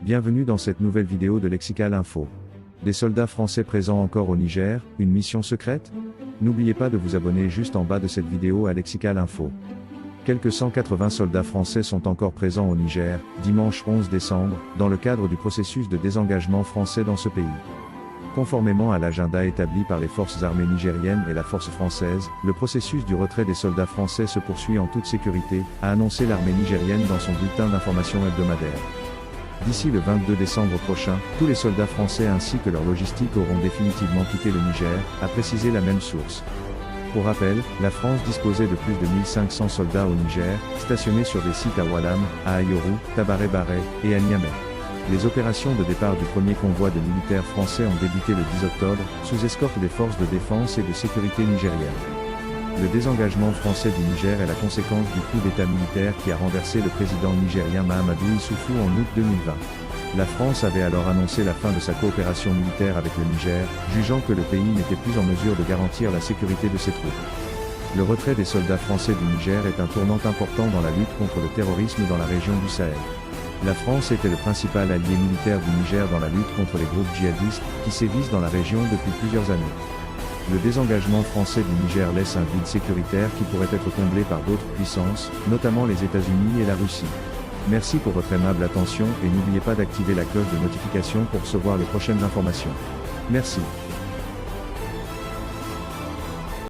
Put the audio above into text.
Bienvenue dans cette nouvelle vidéo de Lexical Info. Des soldats français présents encore au Niger, une mission secrète? N'oubliez pas de vous abonner juste en bas de cette vidéo à Lexical Info. Quelques 180 soldats français sont encore présents au Niger, dimanche 11 décembre, dans le cadre du processus de désengagement français dans ce pays. Conformément à l'agenda établi par les forces armées nigériennes et la force française, le processus du retrait des soldats français se poursuit en toute sécurité, a annoncé l'armée nigérienne dans son bulletin d'information hebdomadaire. D'ici le 22 décembre prochain, tous les soldats français ainsi que leur logistique auront définitivement quitté le Niger, a précisé la même source. Pour rappel, la France disposait de plus de 1500 soldats au Niger, stationnés sur des sites à Oualam, à Ayoru, Tabaré-Baré, et à Niamey. Les opérations de départ du premier convoi de militaires français ont débuté le 10 octobre, sous escorte des forces de défense et de sécurité nigériennes. Le désengagement français du Niger est la conséquence du coup d'État militaire qui a renversé le président nigérien Mahamadou Issoufou en août 2020. La France avait alors annoncé la fin de sa coopération militaire avec le Niger, jugeant que le pays n'était plus en mesure de garantir la sécurité de ses troupes. Le retrait des soldats français du Niger est un tournant important dans la lutte contre le terrorisme dans la région du Sahel. La France était le principal allié militaire du Niger dans la lutte contre les groupes djihadistes, qui sévissent dans la région depuis plusieurs années. Le désengagement français du Niger laisse un vide sécuritaire qui pourrait être comblé par d'autres puissances, notamment les États-Unis et la Russie. Merci pour votre aimable attention et n'oubliez pas d'activer la cloche de notification pour recevoir les prochaines informations. Merci.